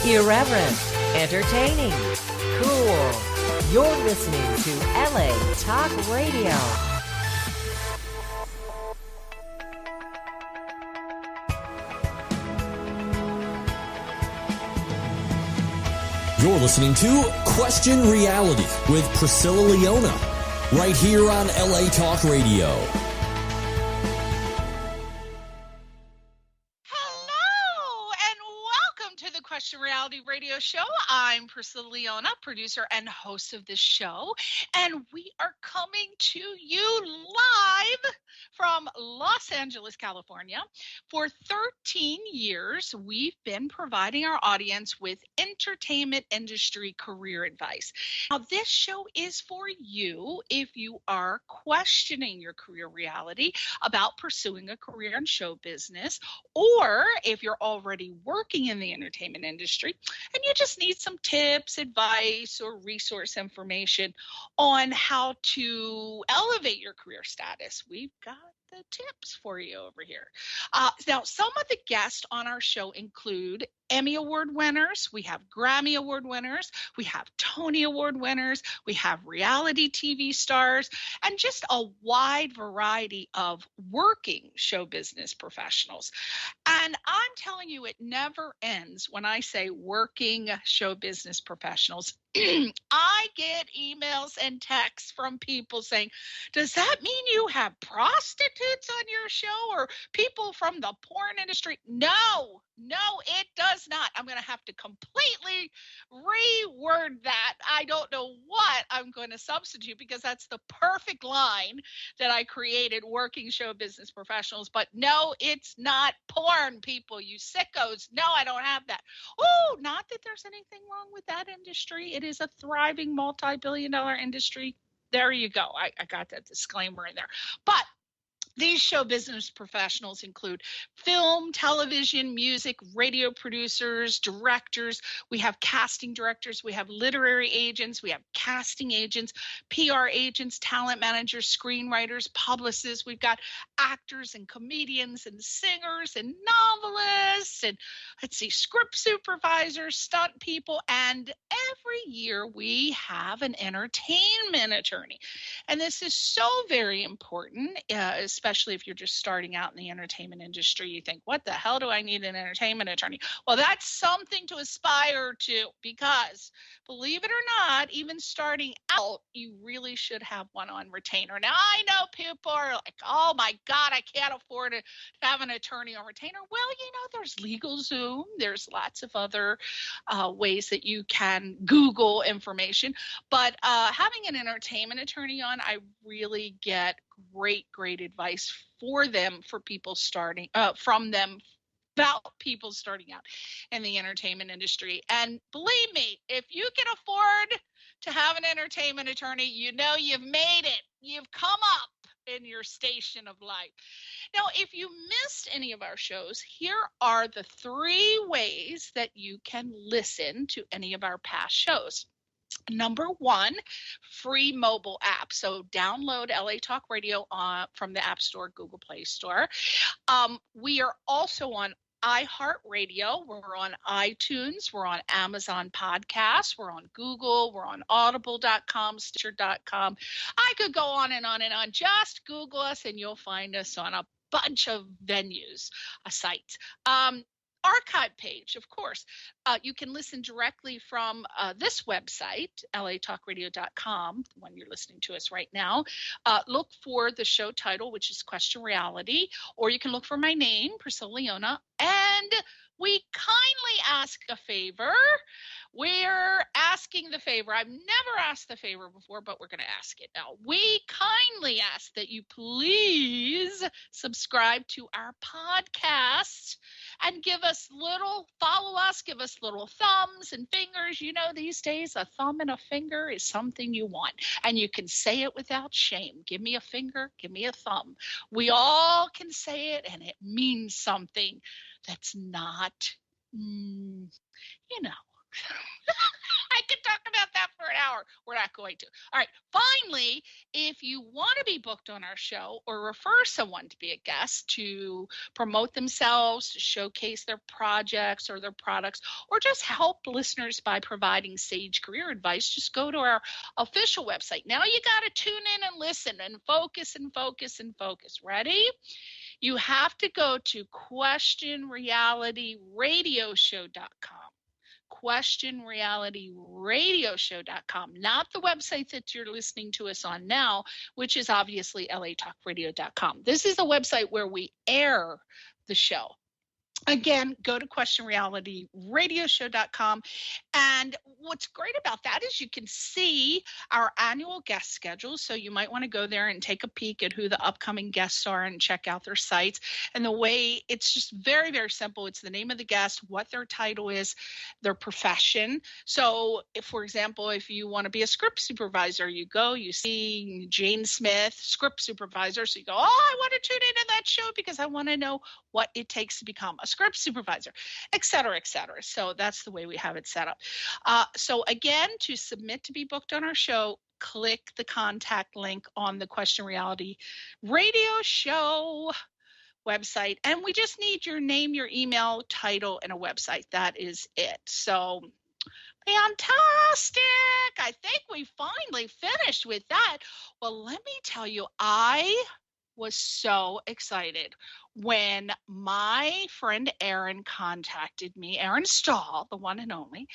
Irreverent, entertaining, cool. You're listening to LA Talk Radio. You're listening to Question Reality with Priscilla Leona, right here on LA Talk Radio. Hello, and welcome to the Question Reality Radio Show. I'm Priscilla Leona, producer and host of this show, and we are coming to you live from Los Angeles, California. For 13 years, we've been providing our audience with entertainment industry career advice. Now, this show is for you if you are questioning your career reality about pursuing a career in show business, or if you're already working in the entertainment industry and you just need some tips, advice, or resource information on how to elevate your career status. We've got the tips for you over here. Now, some of the guests on our show include Emmy Award winners, we have Grammy Award winners, we have Tony Award winners, we have reality TV stars, and just a wide variety of working show business professionals. And I'm telling you, it never ends when I say working show business professionals. I get emails and texts from people saying, does that mean you have prostitutes on your show or people from the porn industry? No, it does not. I'm going to have to completely reword that. I don't know what I'm going to substitute because that's the perfect line that I created, working show business professionals. But no, it's not porn, people, you sickos. No, I don't have that. Oh, not that there's anything wrong with that industry. It is a thriving multi-billion-dollar industry. There you go. I got that disclaimer in there. But these show business professionals include film, television, music, radio producers, directors. We have casting directors. We have literary agents. We have casting agents, PR agents, talent managers, screenwriters, publicists. We've got actors and comedians and singers and novelists and script supervisors, stunt people. And every year we have an entertainment attorney. And this is so very important, especially if you're just starting out in the entertainment industry. You think, what the hell do I need an entertainment attorney? Well, that's something to aspire to, because believe it or not, even starting out, you really should have one on retainer. Now, I know people are like, oh my God, I can't afford to have an attorney on retainer. Well, there's LegalZoom. There's lots of other ways that you can Google information. But having an entertainment attorney on, I really get great advice for people starting from them about people starting out in the entertainment industry. And believe me, if you can afford to have an entertainment attorney, you've made it. You've come up in your station of life. Now, if you missed any of our shows, here are the 3 ways that you can listen to any of our past shows. Number 1, free mobile app. So download LA Talk Radio from the App Store, Google Play Store. We are also on iHeartRadio. We're on iTunes. We're on Amazon Podcasts. We're on Google. We're on Audible.com, Stitcher.com. I could go on and on and on. Just Google us and you'll find us on a bunch of venues, sites. Archive page, of course. You can listen directly from this website, latalkradio.com, the one you're listening to us right now. Look for the show title, which is Question Reality, or you can look for my name, Priscilla Leona, and we kindly ask a favor. We're asking the favor. I've never asked the favor before, but we're going to ask it now. We kindly ask that you please subscribe to our podcast and follow us, give us little thumbs and fingers. These days, a thumb and a finger is something you want, and you can say it without shame. Give me a finger, give me a thumb. We all can say it, and it means something that's not, I could talk about that for an hour. We're not going to. All right. Finally, if you want to be booked on our show or refer someone to be a guest to promote themselves, to showcase their projects or their products, or just help listeners by providing sage career advice, just go to our official website. Now you got to tune in and listen and focus and focus and focus. Ready? You have to go to questionrealityradioshow.com. questionrealityradioshow.com, not the website that you're listening to us on now, which is obviously latalkradio.com. This is a website where we air the show. Again, go to questionrealityradioshow.com. And what's great about that is you can see our annual guest schedule. So you might want to go there and take a peek at who the upcoming guests are and check out their sites. And the way it's just very, very simple. It's the name of the guest, what their title is, their profession. So if, for example, if you want to be a script supervisor, you go, you see Jane Smith, script supervisor. So you go, oh, I want to tune into that show because I want to know what it takes to become a script supervisor, et cetera, et cetera. So that's the way we have it set up. So again, to submit to be booked on our show, click the contact link on the Question Reality Radio Show website. And we just need your name, your email, title, and a website. That is it. So fantastic. I think we finally finished with that. Well, let me tell you, I was so excited when my friend Aaron contacted me, Aaron Stahl, the one and only.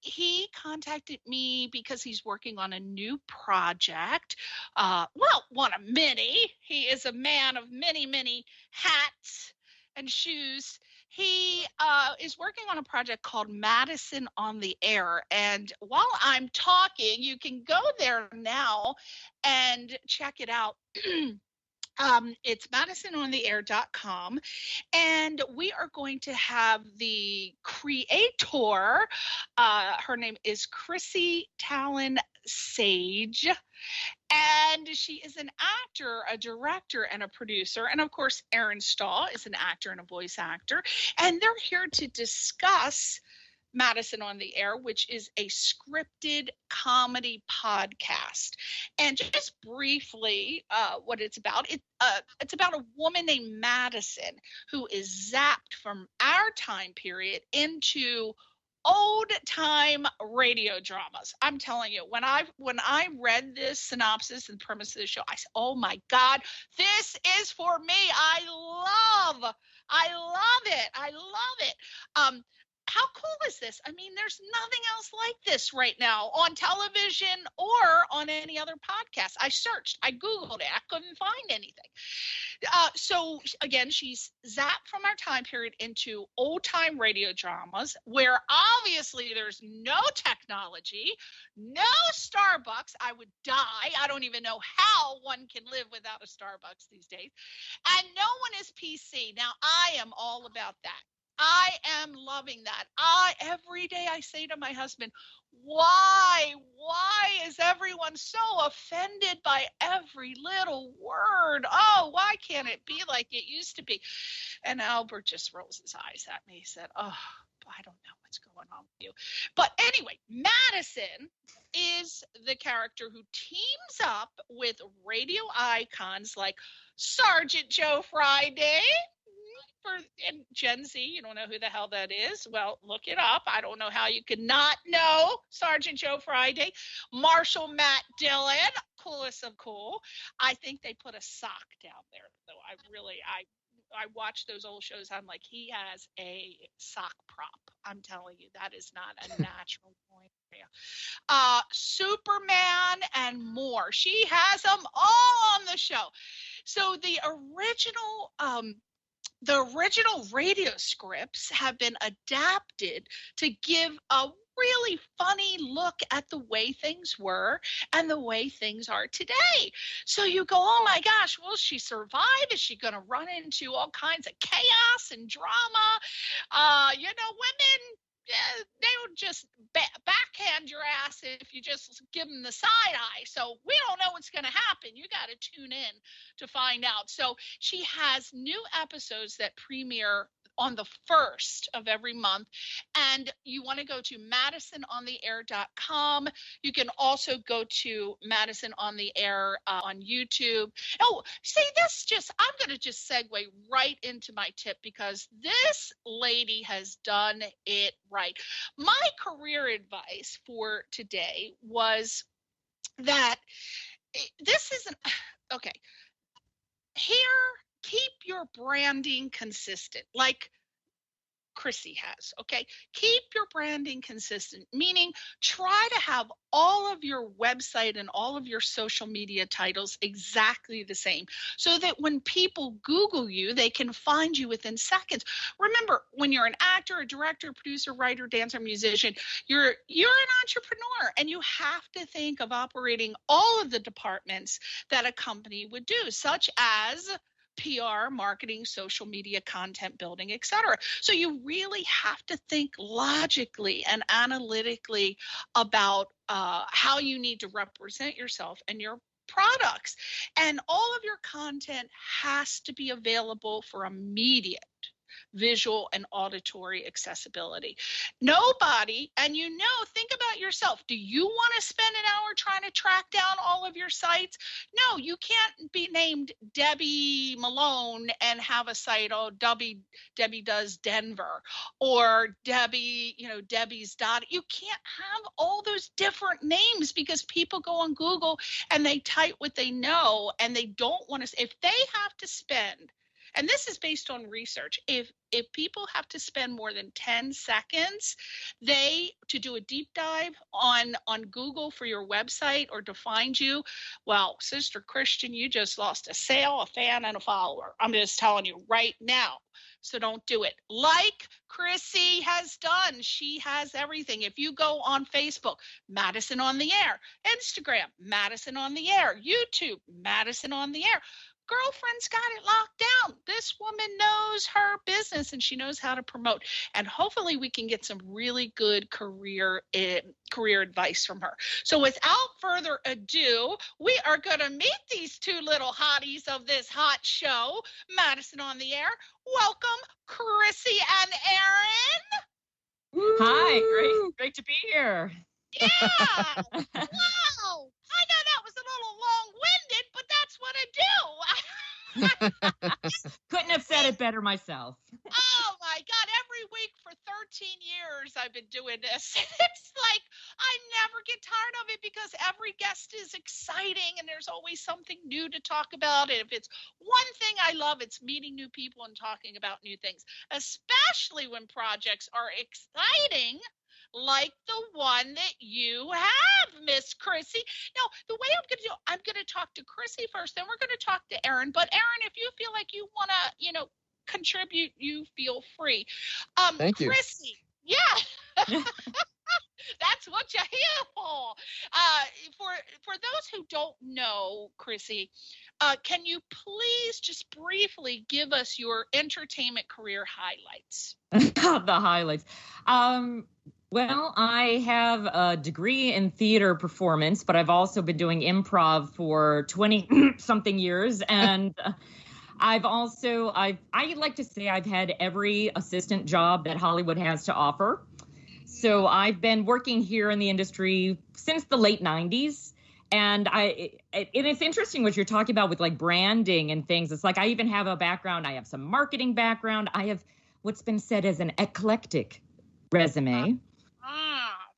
He contacted me because he's working on a new project. One of many. He is a man of many, many hats and shoes. He is working on a project called Madison on the Air. And while I'm talking, you can go there now and check it out. It's MadisonOnTheAir.com, and we are going to have the creator. Her name is Chrisi Talyn Saje, and she is an actor, a director, and a producer. And of course, Aaron Stahl is an actor and a voice actor, and they're here to discuss Madison on the Air, which is a scripted comedy podcast. And just briefly, what it's about, it's about a woman named Madison who is zapped from our time period into old time radio dramas. I'm telling you, when I read this synopsis and premise of the show, I said, oh my God, this is for me. I love it. I love it. How cool is this? I mean, there's nothing else like this right now on television or on any other podcast. I searched, I Googled it, I couldn't find anything. So again, she's zapped from our time period into old time radio dramas where obviously there's no technology, no Starbucks. I would die. I don't even know how one can live without a Starbucks these days. And no one is PC. Now, I am all about that. I am loving that. Every day I say to my husband, why is everyone so offended by every little word? Oh, why can't it be like it used to be? And Albert just rolls his eyes at me. He said, oh, I don't know what's going on with you. But anyway, Madison is the character who teams up with radio icons like Sergeant Joe Friday. For Gen Z, you don't know who the hell that is. Well, look it up. I don't know how you could not know Sergeant Joe Friday. Marshall Matt Dillon, coolest of cool. I think they put a sock down there, though. I watch those old shows. I'm like, he has a sock prop. I'm telling you, that is not a natural point. Superman and more. She has them all on the show. So the original radio scripts have been adapted to give a really funny look at the way things were and the way things are today. So you go, oh my gosh, will she survive? Is she going to run into all kinds of chaos and drama? Women, they would just backhand your ass if you just give them the side eye. So we don't know what's going to happen. You got to tune in to find out. So she has new episodes that premiere on the 1st of every month. And you want to go to madisonontheair.com. You can also go to Madison on the Air on YouTube. Oh, see, I'm going to just segue right into my tip, because this lady has done it right. My career advice for today was that this isn't, okay, here, keep your branding consistent, like Chrisi has, okay? Keep your branding consistent, meaning try to have all of your website and all of your social media titles exactly the same, so that when people Google you, they can find you within seconds. Remember, when you're an actor, a director, producer, writer, dancer, musician, you're an entrepreneur, and you have to think of operating all of the departments that a company would do, such as PR, marketing, social media, content building, etc. So you really have to think logically and analytically about how you need to represent yourself and your products. And all of your content has to be available for immediate visual and auditory accessibility. Nobody, and think about yourself. Do you want to spend an hour trying to track down all of your sites? No, you can't be named Debbie Malone and have a site, Debbie does Denver, or Debbie, Debbie's dot. You can't have all those different names, because people go on Google and they type what they know, and they don't want to, if they have to spend, and this is based on research, if people have to spend more than 10 seconds to do a deep dive on Google for your website or to find you, well, Sister Christian, you just lost a sale, a fan, and a follower. I'm just telling you right now. So don't do it. Like Chrisi has done. She has everything. If you go on Facebook, Madison on the Air, Instagram, Madison on the Air, YouTube, Madison on the Air. Girlfriend's got it locked down. This woman knows her business, and she knows how to promote. And hopefully we can get some really good career advice from her. So without further ado, we are going to meet these two little hotties of this hot show, Madison on the Air. Welcome, Chrisi and Aaron. Hi, great to be here. Yeah. Wow. I know that was a little long-winded, but that's what I do. Couldn't have said it better myself. Oh my God, every week for 13 years I've been doing this. It's like I never get tired of it, because every guest is exciting and there's always something new to talk about. And if it's one thing I love, it's meeting new people and talking about new things, especially when projects are exciting, like the one that you have, Miss Chrisi. Now, the way I'm going to talk to Chrisi first, then we're going to talk to Aaron. But Aaron, if you feel like you want to, contribute, you feel free. Thank you. Chrisi, yeah. That's what you're here for. For those who don't know, Chrisi, can you please just briefly give us your entertainment career highlights? The highlights. Well, I have a degree in theater performance, but I've also been doing improv for 20-something years. And I like to say I've had every assistant job that Hollywood has to offer. So I've been working here in the industry since the late 90s. And it's interesting what you're talking about with like branding and things. It's like I even have a background. I have some marketing background. I have what's been said as an eclectic resume.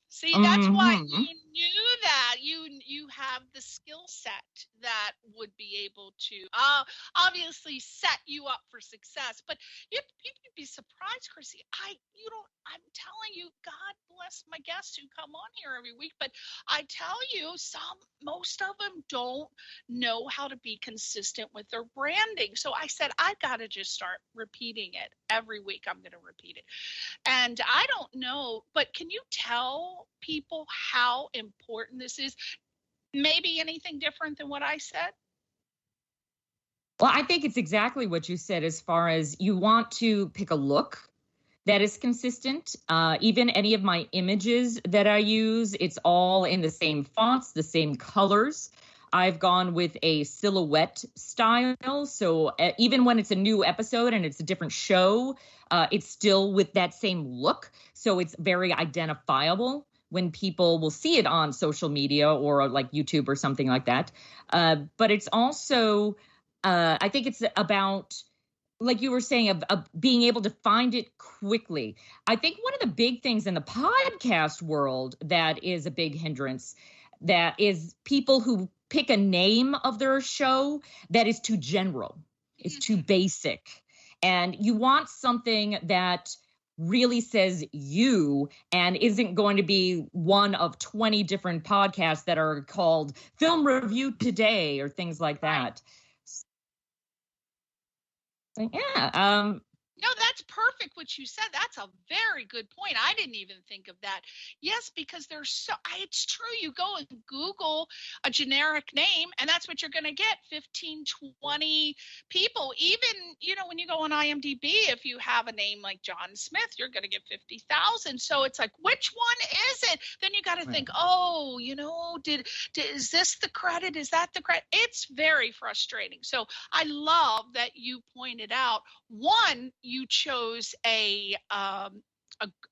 See, that's why you knew that you have the skill set that would be able to obviously set you up for success. But you'd be surprised, Chrisi. I'm telling you, God bless my guests who come on here every week, but I tell you, most of them don't know how to be consistent with their branding. So I said, I've got to just start repeating it every week. I'm going to repeat it. And I don't know, but can you tell people how important this is? Maybe anything different than what I said? Well, I think it's exactly what you said, as far as you want to pick a look that is consistent. Even any of my images that I use, it's all in the same fonts, the same colors. I've gone with a silhouette style. So even when it's a new episode and it's a different show, it's still with that same look. So it's very identifiable when people will see it on social media or like YouTube or something like that. But it's also, I think it's about, like you were saying, of being able to find it quickly. I think one of the big things in the podcast world that is a big hindrance, that is people who pick a name of their show that is too general, it's too basic. And you want something that really says you and isn't going to be one of 20 different podcasts that are called Film Review Today or things like that. Yeah. No, that's perfect what you said. That's a very good point. I didn't even think of that. Yes, because it's true. You go and Google a generic name and that's what you're going to get, 15, 20 people. Even, when you go on IMDb, if you have a name like John Smith, you're going to get 50,000. So it's like, which one is it? Then you got to think, is this the credit? Is that the credit? It's very frustrating. So I love that you pointed out, one, you chose a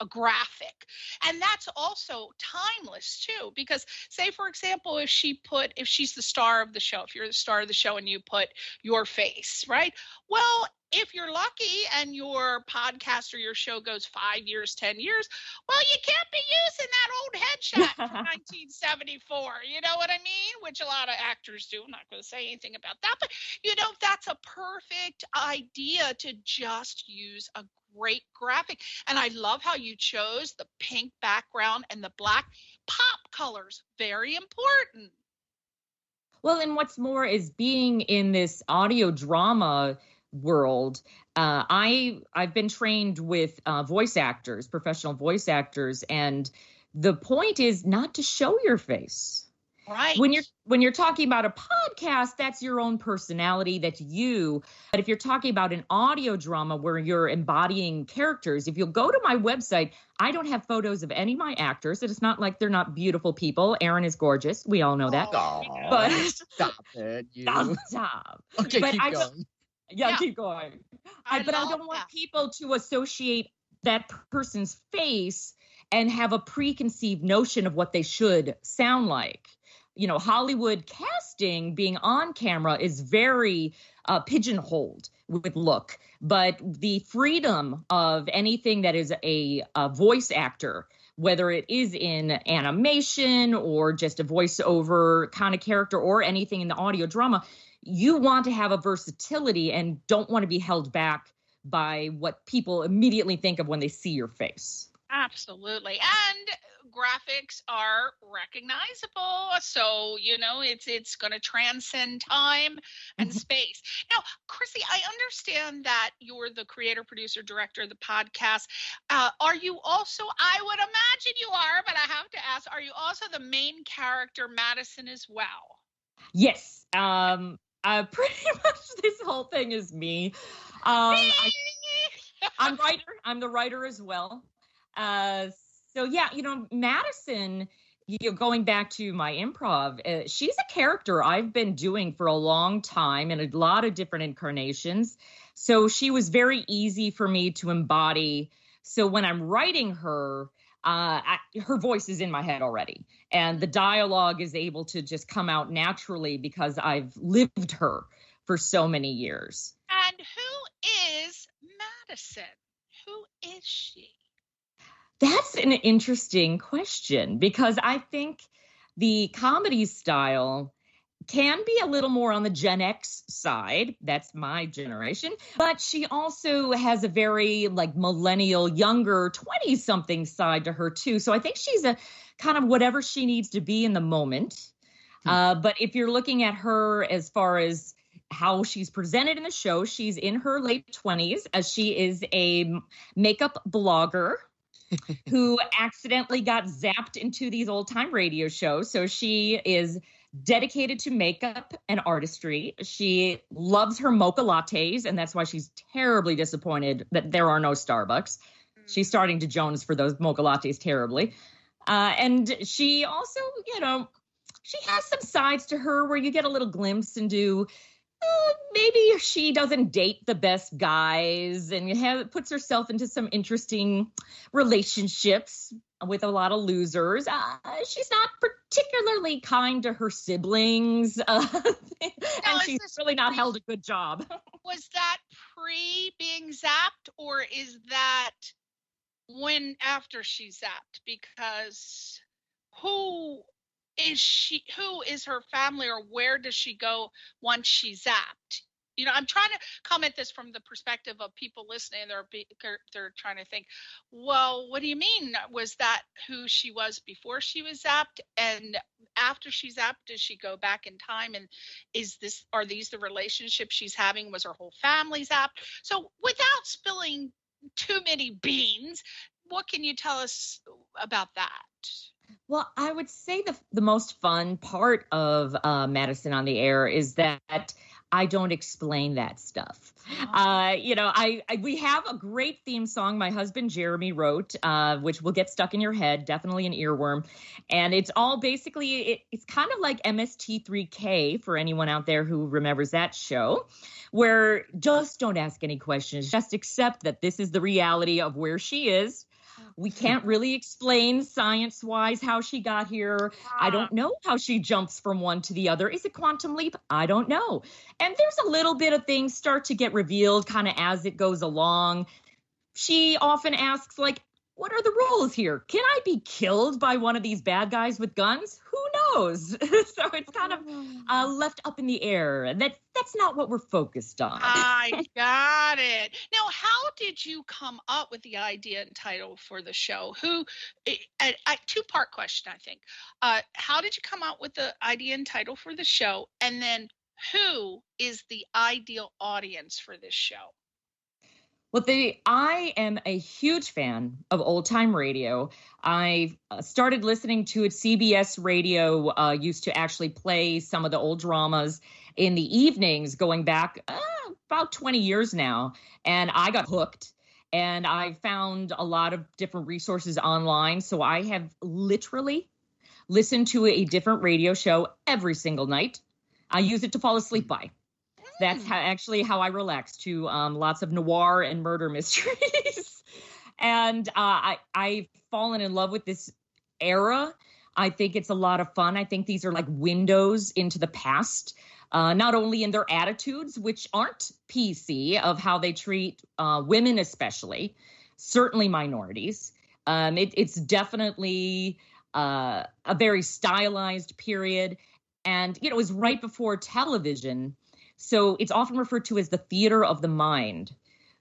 graphic, and that's also timeless too, because say for example, if she's the star of the show, if you're the star of the show and you put your face, right? Well, if you're lucky and your podcast or your show goes 5 years, 10 years, well, you can't be using that old headshot from 1974. You know what I mean? Which a lot of actors do. I'm not going to say anything about that, but that's a perfect idea to just use a great graphic. And I love how you chose the pink background and the black pop colors. Very important. Well, and what's more is being in this audio drama world. I've been trained with voice actors, professional voice actors, and the point is not to show your face. Right. When you're talking about a podcast, that's your own personality, that's you. But if you're talking about an audio drama where you're embodying characters, if you'll go to my website, I don't have photos of any of my actors. It's not like they're not beautiful people. Erin is gorgeous. We all know that. But stop it. Stop. Okay, keep going. Yeah, keep going. But I don't want people to associate that person's face and have a preconceived notion of what they should sound like. Hollywood casting, being on camera, is very pigeonholed with look. But the freedom of anything that is a voice actor, whether it is in animation or just a voiceover kind of character or anything in the audio drama, you want to have a versatility and don't want to be held back by what people immediately think of when they see your face. Absolutely. And graphics are recognizable. So, it's going to transcend time and space. Now, Chrisi, I understand that you're the creator, producer, director of the podcast. Are you also, I would imagine you are, but I have to ask, are you also the main character, Madison, as well? Yes. Pretty much this whole thing is me. I'm writer. I'm the writer as well. So yeah, Madison, going back to my improv, she's a character I've been doing for a long time in a lot of different incarnations. So she was very easy for me to embody. So when I'm writing her, her voice is in my head already, and the dialogue is able to just come out naturally because I've lived her for so many years. And who is Madison? Who is she? That's an interesting question, because I think the comedy style can be a little more on the Gen X side. That's my generation. But she also has a very millennial, younger 20-something side to her too. So I think she's a kind of whatever she needs to be in the moment. But if you're looking at her as far as how she's presented in the show, she's in her late 20s, as she is a makeup blogger who accidentally got zapped into these old time radio shows. So she is dedicated to makeup and artistry. She loves her mocha lattes, and that's why she's terribly disappointed that there are no Starbucks. She's starting to Jones for those mocha lattes terribly. And she also, she has some sides to her where you get a little glimpse into maybe she doesn't date the best guys and puts herself into some interesting relationships with a lot of losers. She's not particularly kind to her siblings, and she's really not held a good job. Was that pre being zapped, or is that after she zapped? Because who is her family, or where does she go once she's zapped? I'm trying to comment this from the perspective of people listening. They're trying to think, well, what do you mean? Was that who she was before she was zapped? And after she's zapped, does she go back in time? And are these the relationships she's having? Was her whole family zapped? So without spilling too many beans, what can you tell us about that? Well, I would say the most fun part of Madison on the Air is that I don't explain that stuff. We have a great theme song my husband Jeremy wrote, which will get stuck in your head, definitely an earworm. And it's all basically, it's kind of like MST3K for anyone out there who remembers that show, where just don't ask any questions. Just accept that this is the reality of where she is. We can't really explain science-wise how she got here. I don't know how she jumps from one to the other. Is it quantum leap? I don't know. And there's a little bit of things start to get revealed kind of as it goes along. She often asks, like, what are the rules here? Can I be killed by one of these bad guys with guns? Who knows? So it's kind of left up in the air. That's not what we're focused on. I got it. Now, how did you come up with the idea and title for the show? Two-part question, I think. How did you come up with the idea and title for the show? And then who is the ideal audience for this show? Well, I am a huge fan of old time radio. I started listening to it. CBS Radio used to actually play some of the old dramas in the evenings going back about 20 years now. And I got hooked, and I found a lot of different resources online. So I have literally listened to a different radio show every single night. I use it to fall asleep by. That's how I relax, to lots of noir and murder mysteries. And I've fallen in love with this era. I think it's a lot of fun. I think these are like windows into the past, not only in their attitudes, which aren't PC, of how they treat women especially, certainly minorities. It's definitely a very stylized period. And, it was right before television. So it's often referred to as the theater of the mind,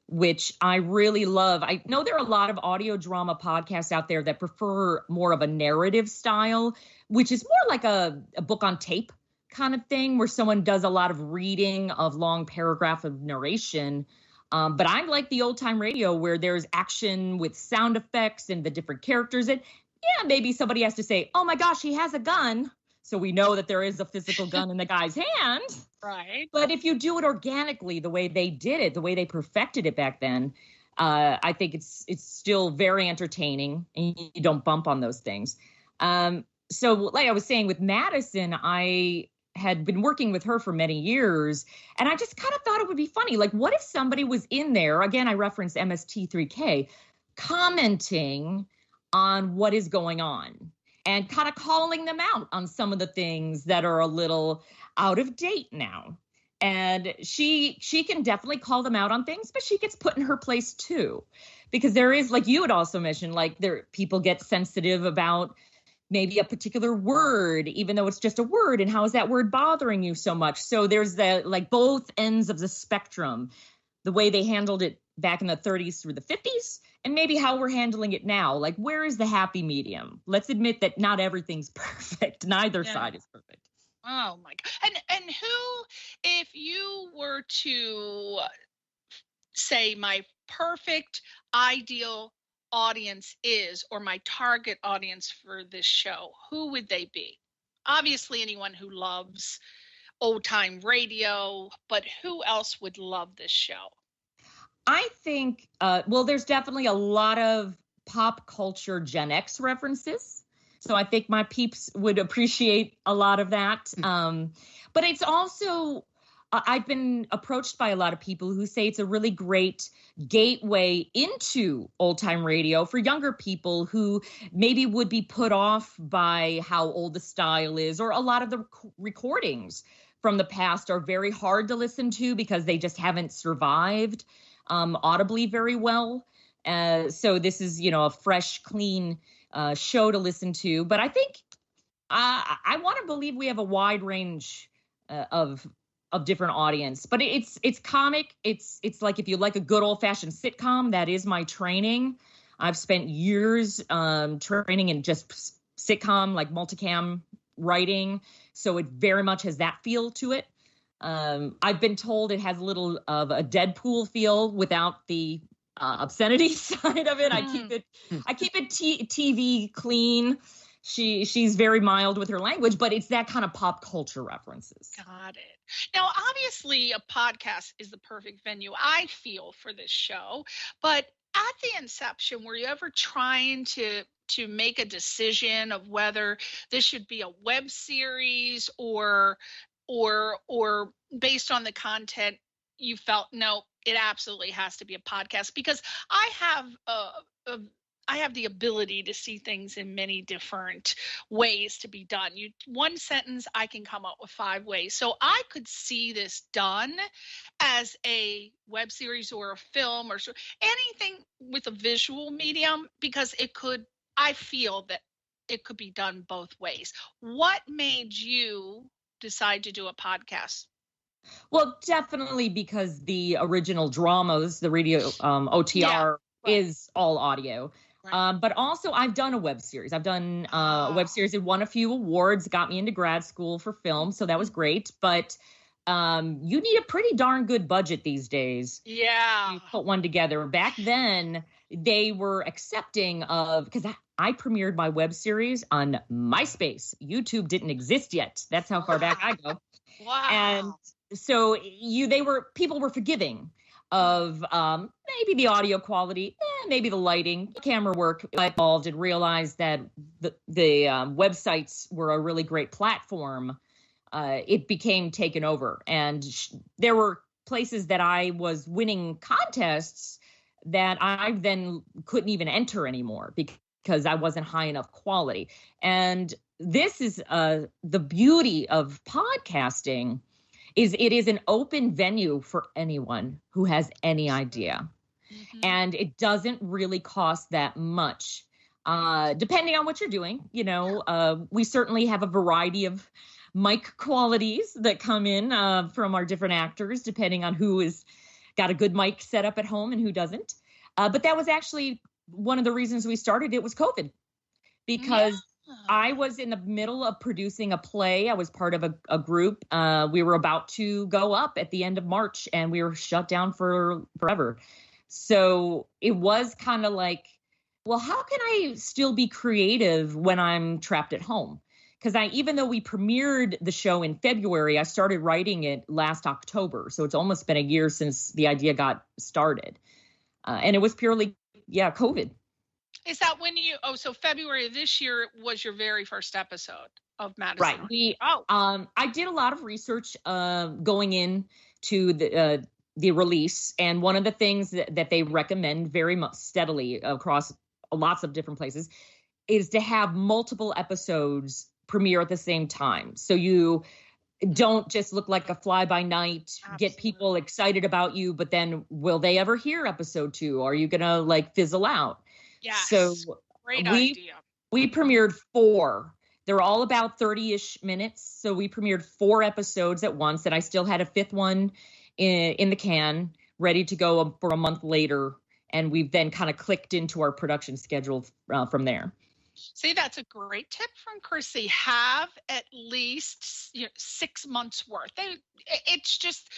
which I really love. I know there are a lot of audio drama podcasts out there that prefer more of a narrative style, which is more like a book on tape kind of thing, where someone does a lot of reading of long paragraph of narration. But I like the old time radio where there's action with sound effects and the different characters. And yeah, maybe somebody has to say, oh my gosh, he has a gun. So we know that there is a physical gun in the guy's hand. Right. But if you do it organically, the way they did it, the way they perfected it back then, I think it's still very entertaining, and you don't bump on those things. So like I was saying with Madison, I had been working with her for many years, and I just kind of thought it would be funny. Like, what if somebody was in there, again, I referenced MST3K, commenting on what is going on, and kind of calling them out on some of the things that are a little out of date now. And she can definitely call them out on things, but she gets put in her place too. Because there is, like you had also mentioned, like people get sensitive about maybe a particular word, even though it's just a word, and how is that word bothering you so much? So there's both ends of the spectrum, the way they handled it back in the 30s through the 50s, and maybe how we're handling it now. Like, where is the happy medium? Let's admit that not everything's perfect. Neither side is perfect. Oh my God. And who, if you were to say my perfect ideal audience is, or my target audience for this show, who would they be? Obviously anyone who loves old time radio, but who else would love this show? I think, there's definitely a lot of pop culture Gen X references. So I think my peeps would appreciate a lot of that. But it's also, I've been approached by a lot of people who say it's a really great gateway into old time radio for younger people who maybe would be put off by how old the style is, or a lot of the recordings from the past are very hard to listen to because they just haven't survived audibly very well. So this is, a fresh, clean show to listen to. But I think I want to believe we have a wide range of different audience. But it's comic. It's like if you like a good old fashioned sitcom, that is my training. I've spent years training in just sitcom, like multicam writing. So it very much has that feel to it. I've been told it has a little of a Deadpool feel without the obscenity side of it. I keep it TV clean. She's very mild with her language, but it's that kind of pop culture references. Got it. Now, obviously, a podcast is the perfect venue, I feel, for this show. But at the inception, were you ever trying to make a decision of whether this should be a web series or based on the content you felt, no, it absolutely has to be a podcast? Because I have the ability to see things in many different ways to be done. One sentence, I can come up with 5 ways. So I could see this done as a web series or a film or anything with a visual medium, because I feel that it could be done both ways. What made you decide to do a podcast? Well, definitely because the original dramas, the radio OTR is all audio. Right. But also I've done a web series. I've done a web series that won a few awards, got me into grad school for film. So that was great. But you need a pretty darn good budget these days. Yeah. To put one together. Back then, they were accepting of, because I premiered my web series on MySpace. YouTube didn't exist yet. That's how far back I go. Wow. And so people were forgiving of maybe the audio quality, maybe the lighting, camera work involved, and realized that the websites were a really great platform. It became taken over, and there were places that I was winning contests that I then couldn't even enter anymore because I wasn't high enough quality. And this is the beauty of podcasting. It is an open venue for anyone who has any idea. Mm-hmm. And it doesn't really cost that much, depending on what you're doing. We certainly have a variety of mic qualities that come in from our different actors, depending on who has got a good mic set up at home and who doesn't. But that was actually one of the reasons we started. It was COVID, because I was in the middle of producing a play. I was part of a group. We were about to go up at the end of March, and we were shut down for forever. So it was kind of like, well, how can I still be creative when I'm trapped at home? Because even though we premiered the show in February, I started writing it last October. So it's almost been a year since the idea got started. And it was purely, COVID. Is that when so February of this year was your very first episode of Madison? Right. I did a lot of research going in to the release. And one of the things that they recommend very much steadily across lots of different places is to have multiple episodes premiere at the same time. So you don't just look like a fly by night, get people excited about you, but then will they ever hear episode 2? Are you going to fizzle out? Yes. So great idea. We premiered 4. They're all about 30-ish minutes. So we premiered 4 episodes at once, and I still had a 5th one in the can, ready to go for a month later. And we've then kind of clicked into our production schedule from there. See, that's a great tip from Chrisi. Have at least 6 months worth. It's just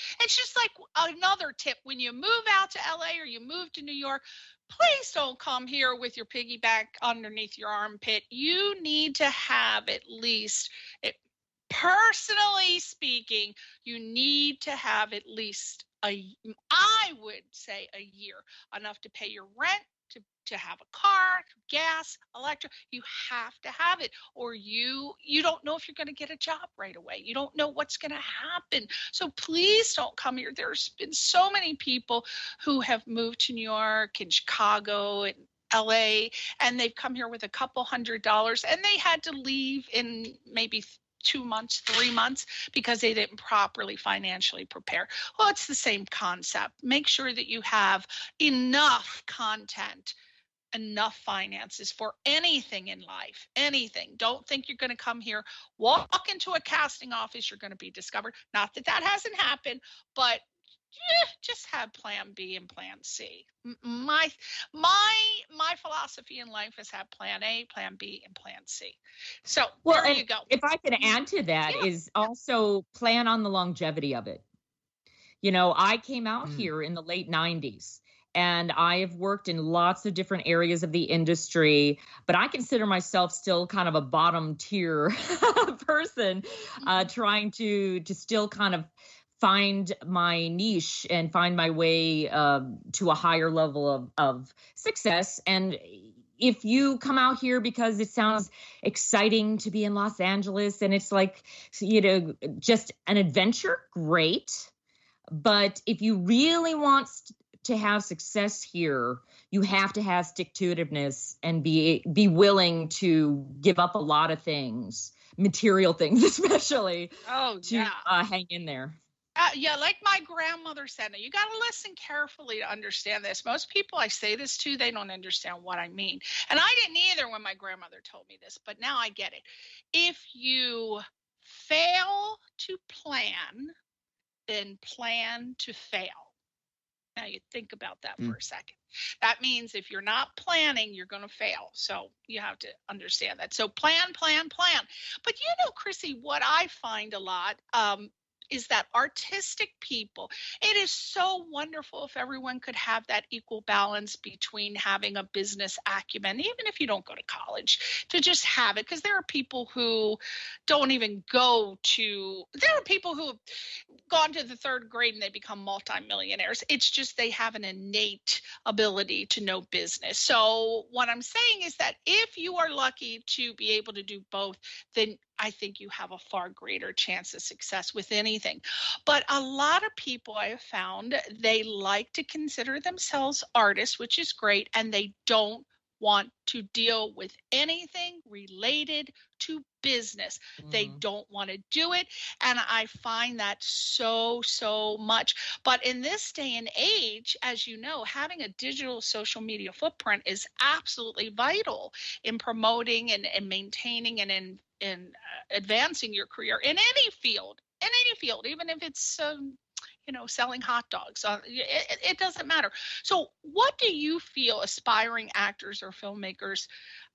like another tip. When you move out to LA or you move to New York, please don't come here with your piggyback underneath your armpit. You need to have at least, personally speaking, you need to have at least I would say a year, enough to pay your rent, to have a car, gas, electric. You have to have it, or you don't know if you're going to get a job right away. You don't know what's going to happen. So please don't come here. There's been so many people who have moved to New York and Chicago and LA, and they've come here with a couple $100, and they had to leave in maybe 2 months, 3 months, because they didn't properly financially prepare. Well, it's the same concept. Make sure that you have enough content, enough finances for anything in life, anything. Don't think you're going to come here, walk into a casting office, you're going to be discovered. Not that that hasn't happened, but just have plan B and plan C. My philosophy in life is have plan A, plan B, and plan C. So there you go. If I can add to that, is also plan on the longevity of it. You know, I came out here in the late 90s. And I have worked in lots of different areas of the industry, but I consider myself still kind of a bottom tier person, trying to still kind of find my niche and find my way to a higher level of success. And if you come out here because it sounds exciting to be in Los Angeles and it's like, you know, just an adventure, great. But if you really want to have success here, you have to have stick-to-itiveness and be willing to give up a lot of things, material things especially, hang in there. Like my grandmother said, you got to listen carefully to understand this. Most people I say this to, they don't understand what I mean. And I didn't either when my grandmother told me this, but now I get it. If you fail to plan, then plan to fail. Now you think about that for a second. That means if you're not planning, you're going to fail. So you have to understand that. So plan, plan, plan. But you know, Chrissy, what I find a lot is that artistic people, it is so wonderful if everyone could have that equal balance between having a business acumen, even if you don't go to college, to just have it. Because there are people who don't even there are people who have gone to the 3rd grade and they become multimillionaires. It's just they have an innate ability to know business. So what I'm saying is that if you are lucky to be able to do both, then I think you have a far greater chance of success with anything. But a lot of people I have found, they like to consider themselves artists, which is great, and they don't want to deal with anything related to business. They don't want to do it. And I find that so much. But in this day and age, as you know, having a digital social media footprint is absolutely vital in promoting and maintaining and in advancing your career in any field, even if it's selling hot dogs. It doesn't matter. So what do you feel aspiring actors or filmmakers,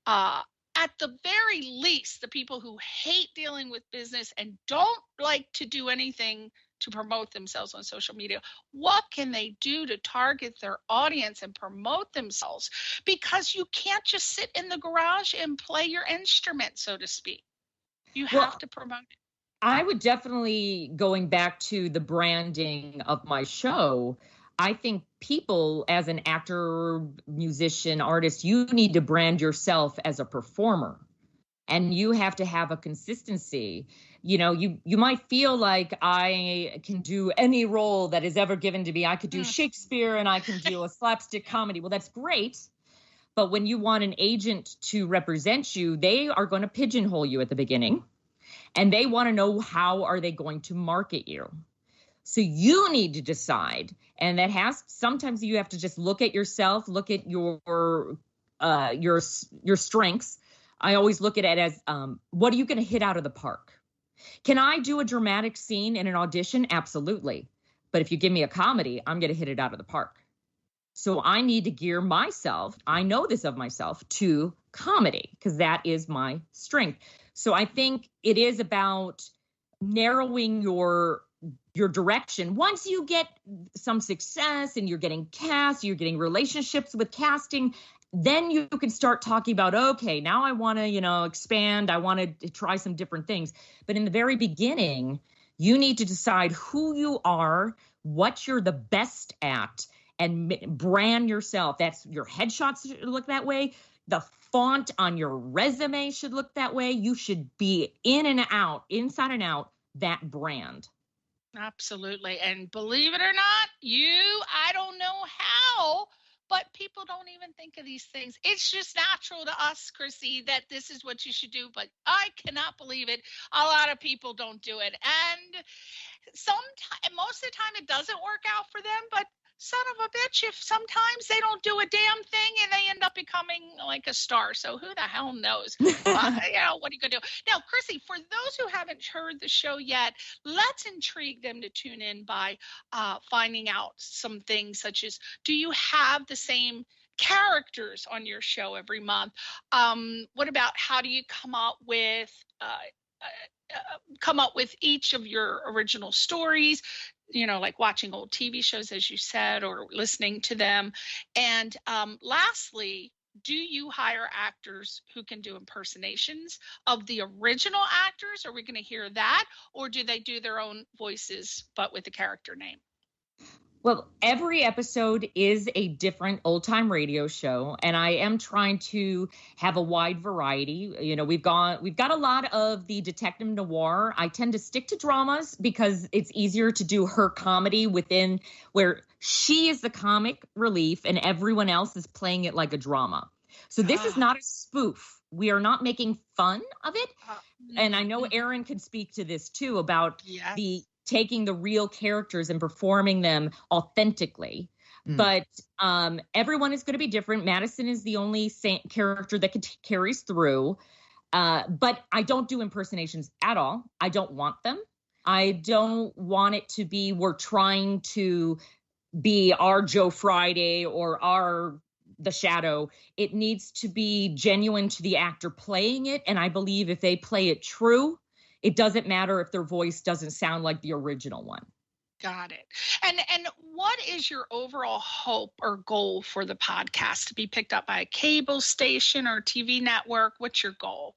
at the very least, the people who hate dealing with business and don't like to do anything to promote themselves on social media, what can they do to target their audience and promote themselves? Because you can't just sit in the garage and play your instrument, so to speak. You have to promote it. I would definitely, going back to the branding of my show, I think people as an actor, musician, artist, you need to brand yourself as a performer. And you have to have a consistency. You know, you might feel like I can do any role that is ever given to me. I could do Shakespeare and I can do a slapstick comedy. Well, that's great. But when you want an agent to represent you, they are going to pigeonhole you at the beginning. And they want to know, how are they going to market you? So you need to decide. And sometimes you have to just look at yourself, look at your strengths. I always look at it as, what are you going to hit out of the park? Can I do a dramatic scene in an audition? Absolutely. But if you give me a comedy, I'm going to hit it out of the park. So I need to gear myself, I know this of myself, to comedy, because that is my strength. So I think it is about narrowing your direction. Once you get some success and you're getting cast, you're getting relationships with casting, then you can start talking about, okay, now I want to, expand. I want to try some different things. But in the very beginning, you need to decide who you are, what you're the best at, and brand yourself. That's your headshots should look that way. The font on your resume should look that way. You should be in and out, inside and out, that brand. Absolutely. And believe it or not, I don't know how, but people don't even think of these things. It's just natural to us, Chrissy, that this is what you should do. But I cannot believe it. A lot of people don't do it. And most of the time it doesn't work out for them, but son of a bitch, if sometimes they don't do a damn thing and they end up becoming like a star. So who the hell knows? What are you going to do? Now, Chrissy, for those who haven't heard the show yet, let's intrigue them to tune in by finding out some things such as, do you have the same characters on your show every month? What about how do you come up with each of your original stories, like watching old TV shows, as you said, or listening to them. And lastly, do you hire actors who can do impersonations of the original actors? Are we going to hear that? Or do they do their own voices, but with a character name? Well, every episode is a different old-time radio show, and I am trying to have a wide variety. We've got a lot of the detective noir. I tend to stick to dramas because it's easier to do her comedy within where she is the comic relief and everyone else is playing it like a drama. So this is not a spoof. We are not making fun of it. And I know Aaron could speak to this too about taking the real characters and performing them authentically. But everyone is going to be different. Madison is the only character that carries through. But I don't do impersonations at all. I don't want them. I don't want it to be we're trying to be our Joe Friday or the Shadow. It needs to be genuine to the actor playing it. And I believe if they play it true, it doesn't matter if their voice doesn't sound like the original one. Got it. And what is your overall hope or goal for the podcast? To be picked up by a cable station or TV network? What's your goal?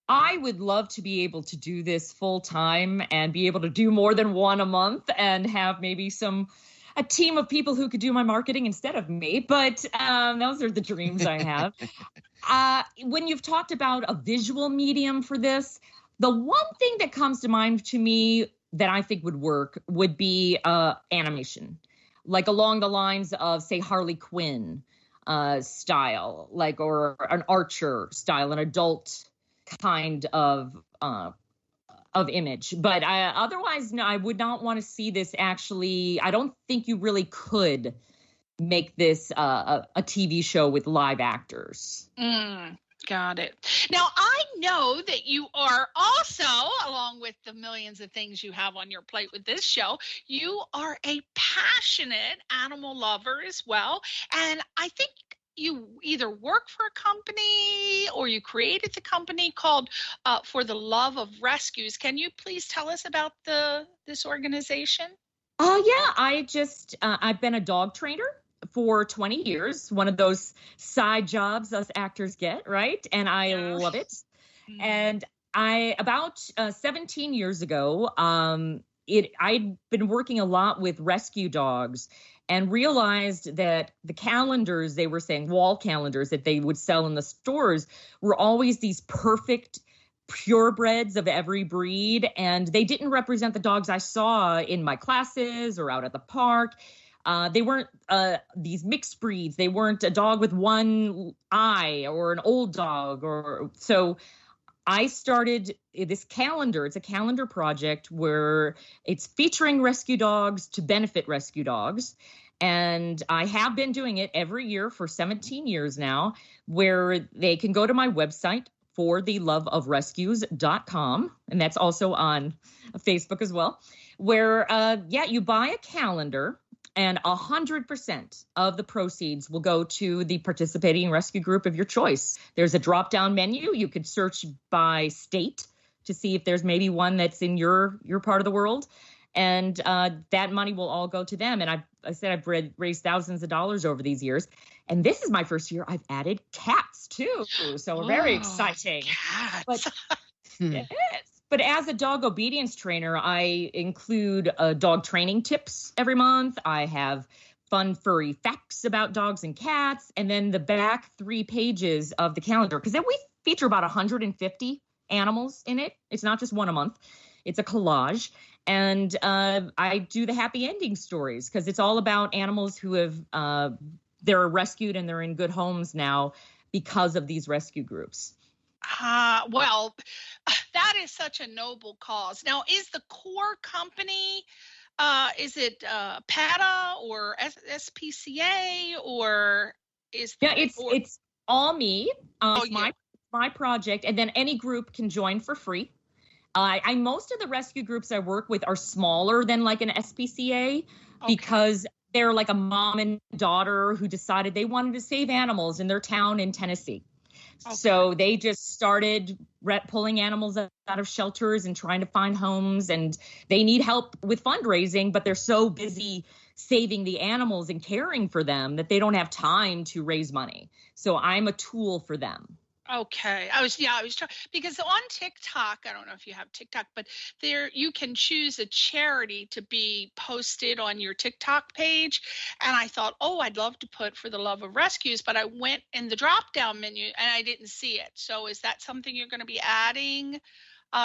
I would love to be able to do this full time and be able to do more than one a month and have maybe a team of people who could do my marketing instead of me. But those are the dreams I have. When you've talked about a visual medium for this, the one thing that comes to mind to me that I think would work would be animation, like along the lines of, say, Harley Quinn style, or an Archer style, an adult kind of image. But otherwise, no, I would not want to see this actually. I don't think you really could make this a TV show with live actors. Got it. Now, I know that you are also, along with the millions of things you have on your plate with this show, you are a passionate animal lover as well. And I think you either work for a company or you created the company called For the Love of Rescues. Can you please tell us about this organization? I've been a dog trainer for 20 years, one of those side jobs us actors get, right? And I love it. And about 17 years ago, I'd been working a lot with rescue dogs and realized that the calendars, they were saying wall calendars that they would sell in the stores, were always these perfect purebreds of every breed. And they didn't represent the dogs I saw in my classes or out at the park. They weren't these mixed breeds. They weren't a dog with one eye or an old dog. So I started this calendar. It's a calendar project where it's featuring rescue dogs to benefit rescue dogs. And I have been doing it every year for 17 years now, where they can go to my website, fortheloveofrescues.com. And that's also on Facebook as well, where, you buy a calendar. And 100% of the proceeds will go to the participating rescue group of your choice. There's a drop-down menu. You could search by state to see if there's maybe one that's in your part of the world. And that money will all go to them. And I've raised thousands of dollars over these years. And this is my first year I've added cats, too. So very exciting. Cats. But, yes. But as a dog obedience trainer, I include dog training tips every month. I have fun furry facts about dogs and cats, and then the back 3 pages of the calendar, because then we feature about 150 animals in it. It's not just one a month. It's a collage. And I do the happy ending stories because it's all about animals who have they're rescued and they're in good homes now because of these rescue groups. Well, that is such a noble cause. Now, is the core company, is it PATA or SPCA, or is it's all me. Oh, It's my project, and then any group can join for free. I most of the rescue groups I work with are smaller than like an SPCA because they're like a mom and daughter who decided they wanted to save animals in their town in Tennessee. Okay. So they just started pulling animals out of shelters and trying to find homes, and they need help with fundraising, but they're so busy saving the animals and caring for them that they don't have time to raise money. So I'm a tool for them. Okay. I was trying, because on TikTok, I don't know if you have TikTok, but there you can choose a charity to be posted on your TikTok page. And I thought, I'd love to put For the Love of Rescues, but I went in the drop down menu and I didn't see it. So is that something you're going to be adding,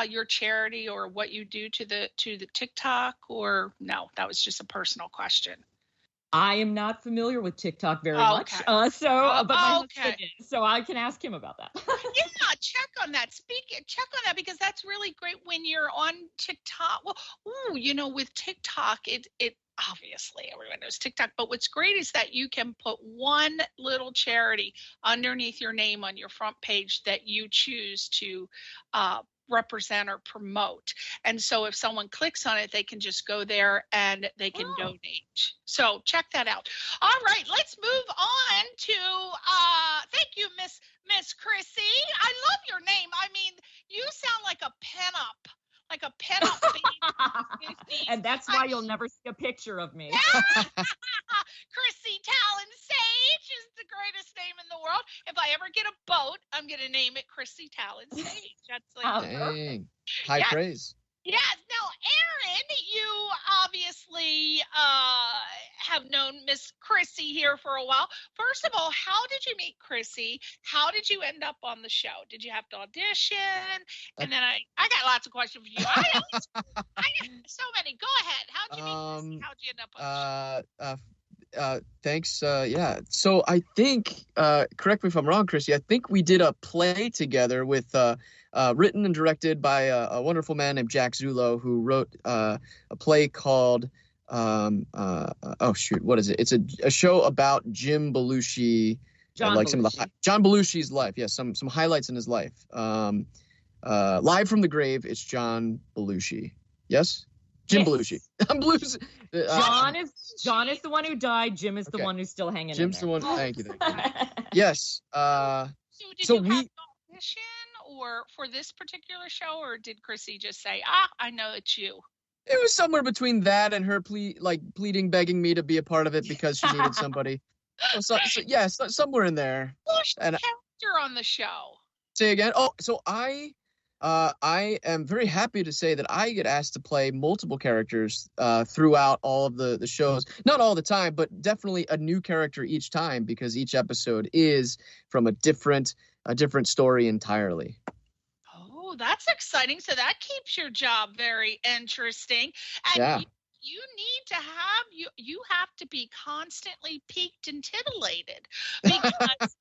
your charity or what you do to the TikTok, or no? That was just a personal question. I am not familiar with TikTok very much, but my husband is, so I can ask him about that. Yeah, check on that. Check on that, because that's really great when you're on TikTok. Well, with TikTok, it obviously everyone knows TikTok, but what's great is that you can put one little charity underneath your name on your front page that you choose to represent or promote. And so if someone clicks on it, they can just go there and they can donate. So check that out. All right, let's move on to thank you, Miss Chrisi. I love your name. I mean, you sound like a pinup. Like a pinup baby. And that's why you'll never see a picture of me. Chrisi Talyn Saje is the greatest name in the world. If I ever get a boat, I'm going to name it Chrisi Talyn Saje. That's like dang. High praise. Yes. Now, Aaron, you obviously have known Miss Chrisi here for a while. First of all, how did you meet Chrisi? How did you end up on the show? Did you have to audition? And then I got lots of questions for you. I got so many. Go ahead. How'd you meet Chrisi? How'd you end up on the show? Thanks. Yeah. So I think, correct me if I'm wrong, Chrisi, I think we did a play together with, written and directed by a wonderful man named Jack Zulo, who wrote a play called, what is it? It's a show about Jim Belushi, John Belushi's life. Yes, some highlights in his life. Live from the Grave. It's John Belushi. Yes. Jim Belushi. I'm Belushi. John is the one who died. Jim is the one who's still hanging Jim's in there. the one. Thank you. Yes. So did you have an audition or for this particular show, or did Chrisi just say, I know it's you? It was somewhere between that and her pleading, begging me to be a part of it because she needed somebody. Somewhere in there. Who's the character on the show? Say again. So I am very happy to say that I get asked to play multiple characters throughout all of the shows. Not all the time, but definitely a new character each time, because each episode is from a different story entirely. Oh, that's exciting. So that keeps your job very interesting. And you need to you have to be constantly piqued and titillated, because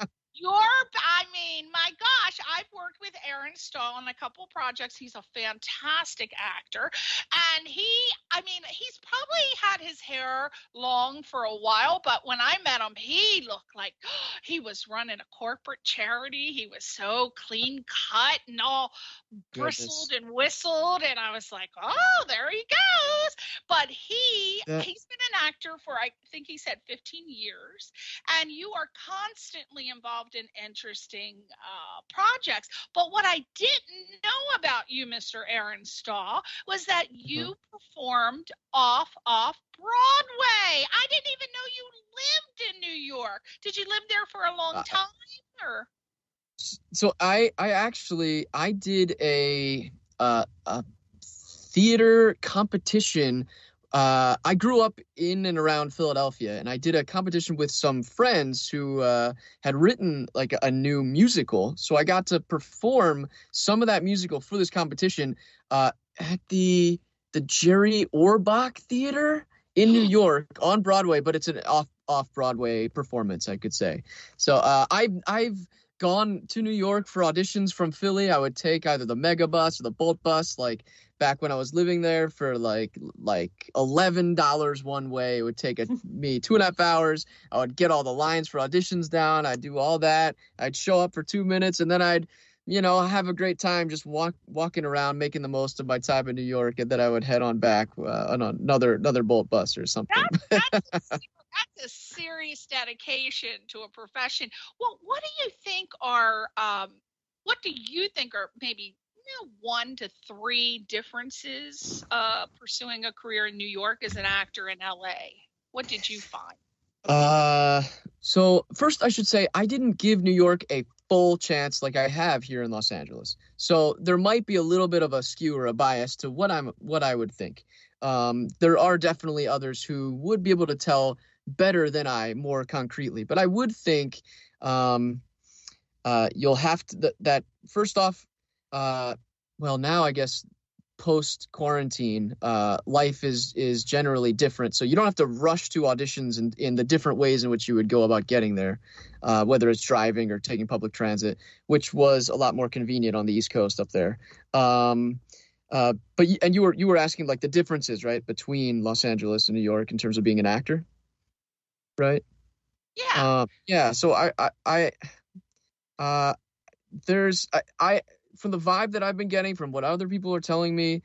my gosh, I've worked with Aaron Stahl on a couple projects. He's a fantastic actor. And he's probably had his hair long for a while, but when I met him, he looked like he was running a corporate charity. He was so clean cut and all bristled and whistled. And I was like, there he goes. But he's been an actor for, I think he said 15 years. And you are constantly involved in interesting projects. But what I didn't know about you, Mr. Aaron Stahl, was that you performed off Broadway. I didn't even know you lived in New York. Did you live there for a long time? Or? So I did a theater competition I grew up in and around Philadelphia, and I did a competition with some friends who had written like a new musical. So I got to perform some of that musical for this competition at the Jerry Orbach Theater in New York on Broadway, but it's an off Broadway performance, I could say. So I've gone to New York for auditions from Philly. I would take either the Mega Bus or the Bolt Bus, like back when I was living there, for like $11 one way. It would take me 2.5 hours. I would get all the lines for auditions down. I'd do all that. I'd show up for 2 minutes, and then I'd have a great time just walking around, making the most of my time in New York, and then I would head on back on another Bolt Bus or something. That's a serious dedication to a profession. Well, what do you think are maybe 1 to 3 differences pursuing a career in New York as an actor in LA? What did you find? So first I should say I didn't give New York a full chance like I have here in Los Angeles. So there might be a little bit of a skew or a bias to what I would think. There are definitely others who would be able to tell better than I more concretely, but I would think you'll have to that first off. Well, now I guess post quarantine, life is generally different, so you don't have to rush to auditions in the different ways in which you would go about getting there, whether it's driving or taking public transit, which was a lot more convenient on the East Coast up there. But you were asking like the differences, right, between Los Angeles and New York in terms of being an actor, right? Yeah. Yeah. So there's from the vibe that I've been getting from what other people are telling me,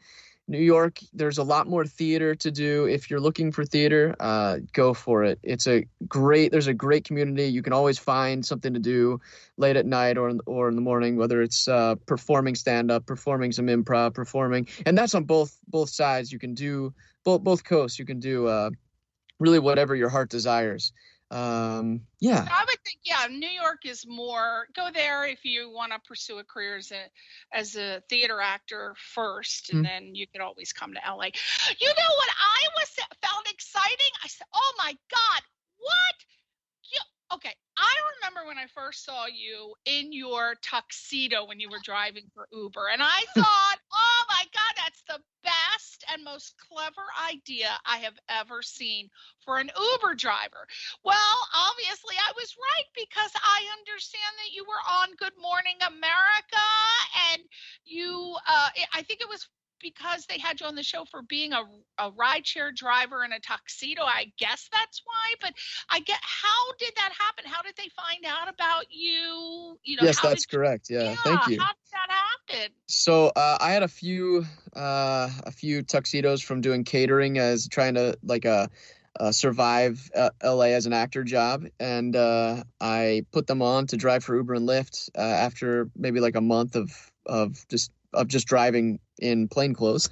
New York, there's a lot more theater to do. If you're looking for theater, go for it. There's a great community. You can always find something to do late at night or in the morning, whether it's performing stand-up, performing some improv, and that's on both sides. You can do both coasts. You can do really whatever your heart desires. Yeah. I would think, New York is more, go there if you want to pursue a career as a theater actor first, and then you could always come to LA. You know what I found exciting? I said, oh my God, what? Okay, I remember when I first saw you in your tuxedo when you were driving for Uber, and I thought, oh my God, that's the best and most clever idea I have ever seen for an Uber driver. Well, obviously I was right, because I understand that you were on Good Morning America, and you, I think it was because they had you on the show for being a rideshare driver in a tuxedo. I guess that's why. But how did that happen? How did they find out about you? Yes, that's correct. Yeah, thank you. How did that happen? So I had a few tuxedos from doing catering, as trying to survive LA as an actor job, and I put them on to drive for Uber and Lyft after maybe like a month of just driving in plain clothes.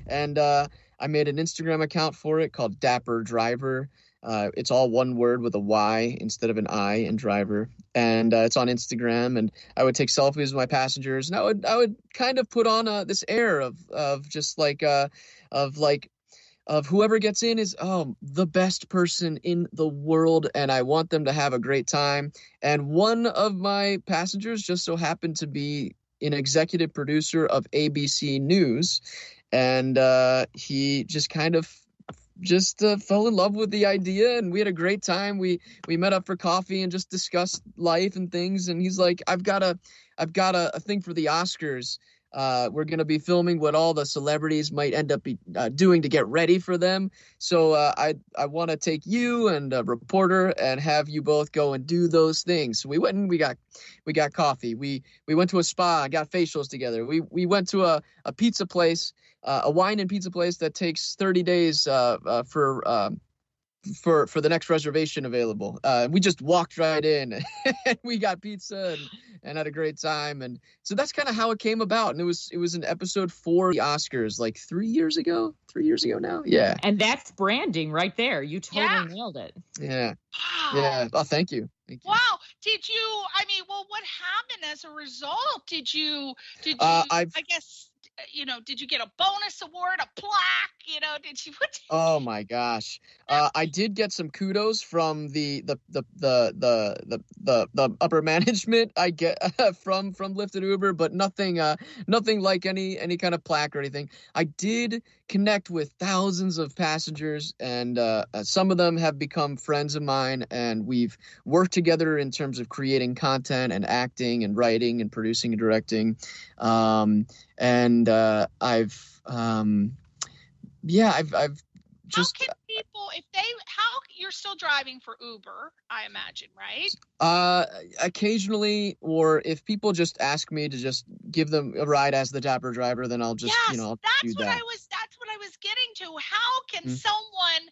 And I made an Instagram account for it called Dapper Driver. It's all one word with a Y instead of an I in driver. And it's on Instagram, and I would take selfies with my passengers, and I would kind of put on this air of just of whoever gets in is the best person in the world, and I want them to have a great time. And one of my passengers just so happened to be an executive producer of ABC News, and he just kind of fell in love with the idea, and we had a great time. We met up for coffee and just discussed life and things, and he's like, I've got a thing for the Oscars. We're going to be filming what all the celebrities might end up doing to get ready for them. So I want to take you and a reporter and have you both go and do those things. So we went and we got coffee. We went to a spa, got facials together. We went to a pizza place, a wine and pizza place that takes 30 days for the next reservation available. We just walked right in and we got pizza and had a great time. And so that's kind of how it came about. And it was an episode for the Oscars like 3 years ago now. Yeah. And that's branding right there. You totally nailed it. Yeah. Wow. Yeah. Oh, thank you. Wow. What happened as a result? Did you did you get a bonus award, a plaque? Did you? Oh my gosh. I did get some kudos from the upper management I get from Lyft and Uber, but nothing like any kind of plaque or anything. I did connect with thousands of passengers, and some of them have become friends of mine, and we've worked together in terms of creating content and acting and writing and producing and directing. And I've just how can people, how you're still driving for Uber, I imagine, right? Occasionally, or if people just ask me to just give them a ride as the Dapper driver, then I'll just, I'll do that. That's what I was getting to. How can someone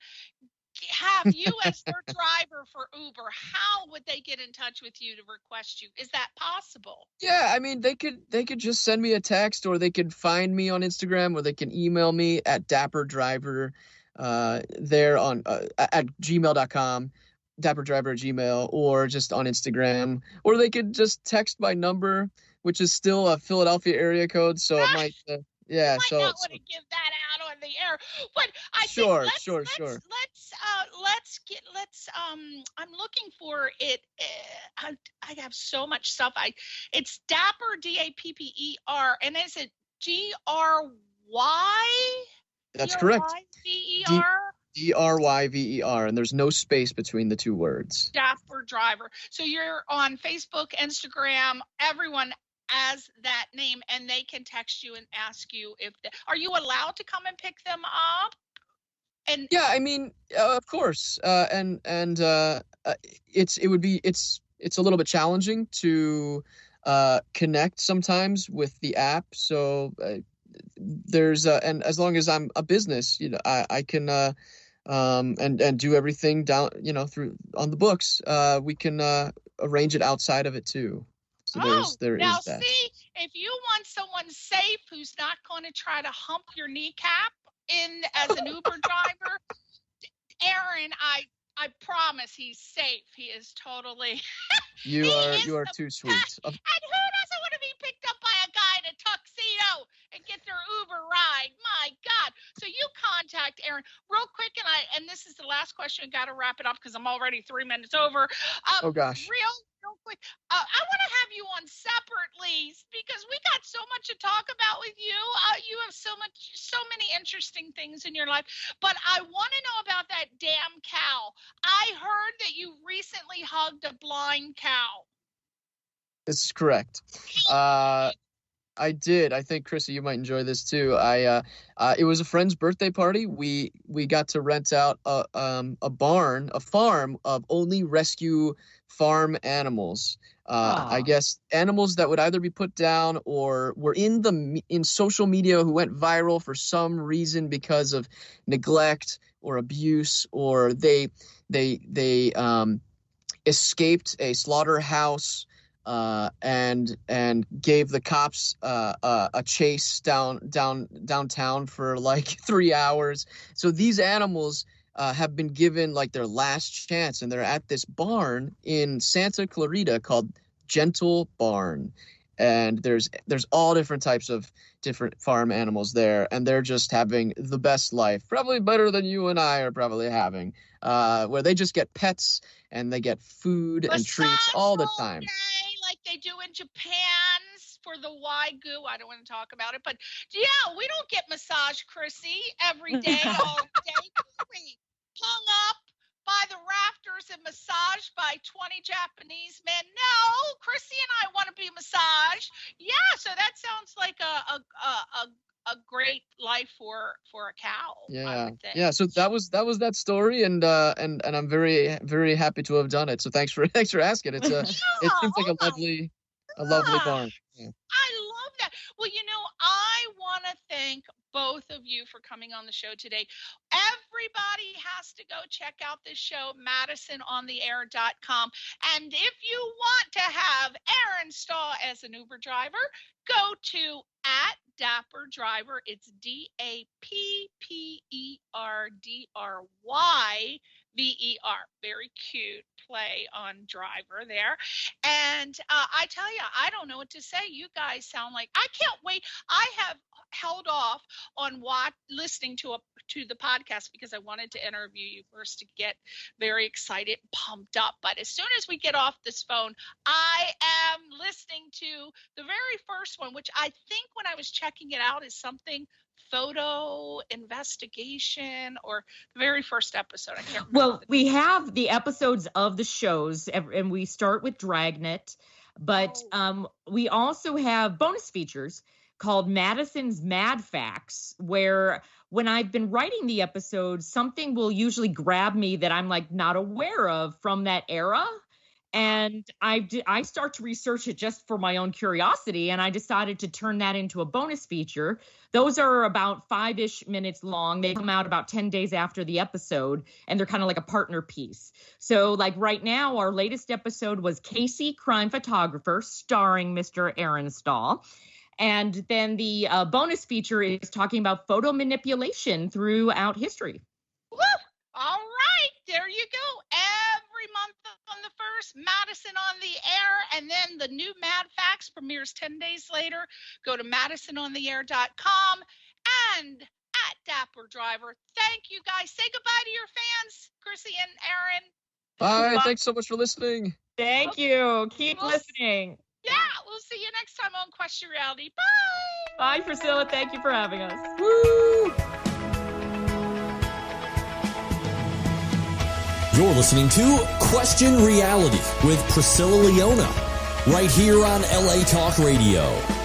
have you as their driver for Uber? How would they get in touch with you to request you? Is that possible? Yeah, I mean, they could just send me a text, or they could find me on Instagram, or they can email me at dapperdriver there on at gmail.com, dapperdriver@gmail, or just on Instagram, or they could just text my number, which is still a Philadelphia area code, so it might yeah, you might not want to give that out on the air, but I think I'm looking for it. I have so much stuff. It's Dapper, Dapper, and is it GRY? That's correct. DRYVER? DRYVER, and there's no space between the two words. Dapper driver. So you're on Facebook, Instagram, everyone as that name, and they can text you and ask you are you allowed to come and pick them up? And yeah, I mean, of course, it's a little bit challenging to connect sometimes with the app. So there's and as long as I'm a business, I can and do everything down, through on the books. We can arrange it outside of it too. So there now is that. See, if you want someone safe who's not going to try to hump your kneecap in as an Uber driver, Aaron, I promise he's safe. He is totally. You are too sweet. And who doesn't want to be picked up by a guy in a tuxedo and get their Uber ride? My God! So you contact Aaron real quick, and this is the last question. Got to wrap it up because I'm already 3 minutes over. Oh gosh. Real quick. I want to have you on separately because we got so much to talk about with you. You have so many interesting things in your life. But I want to know about that damn cow. I heard that you recently hugged a blind cow. This is correct. I did. I think, Chrisi, you might enjoy this too. It was a friend's birthday party. We got to rent out a farm of only rescue farm animals. I guess animals that would either be put down or were in social media who went viral for some reason because of neglect or abuse, or they escaped a slaughterhouse. And gave the cops a chase downtown for like 3 hours. So these animals have been given like their last chance, and they're at this barn in Santa Clarita called Gentle Barn. And there's all different types of different farm animals there, and they're just having the best life, probably better than you and I are probably having, where they just get pets and they get food and treats all the time. Like they do in Japan for the Wagyu. I don't want to talk about it, but yeah, we don't get massage, Chrisi, every day, all day. We hung up by the rafters and massaged by 20 Japanese men. No, Chrisi and I want to be massaged. Yeah, so that sounds like a great life for a cow. Yeah. So that was that story, and I'm very, very happy to have done it. So thanks for asking. It seems like a lovely barn. Yeah. I love that. Well, I want to thank both of you for coming on the show today. Everybody has to go check out this show, MadisonOnTheAir.com. And if you want to have Aaron Stahl as an Uber driver, go to @Dapper Driver. It's DAPPERDRY. VER. Very cute play on driver there. And I tell you, I don't know what to say. You guys sound like, I can't wait. I have held off on listening to the podcast because I wanted to interview you first to get very excited and pumped up. But as soon as we get off this phone, I am listening to the very first one, which I think when I was checking it out is something photo investigation, or the very first episode. I can't remember. Well, we have the episodes of the shows, and we start with Dragnet, but we also have bonus features called Madison's Mad Facts, where when I've been writing the episode, something will usually grab me that I'm like not aware of from that era. And I start to research it just for my own curiosity, and I decided to turn that into a bonus feature. Those are about 5-ish minutes long. They come out about 10 days after the episode, and they're kind of like a partner piece. So like right now, our latest episode was Casey, Crime Photographer, starring Mr. Aaron Stahl. And then the bonus feature is talking about photo manipulation throughout history. Woo! All right, there you go. Every month on the 1st, Madison on the Air, and then the new Mad Facts premieres 10 days later. Go to madisonontheair.com and at Dapper Driver. Thank you guys. Say goodbye to your fans, Chrisi and Aaron. Bye. Thanks so much for listening. Thank you. Keep listening. Yeah, we'll see you next time on Question Reality. Bye. Bye, Priscilla. Thank you for having us. Woo! You're listening to Question Reality with Priscilla Leona, right here on LA Talk Radio.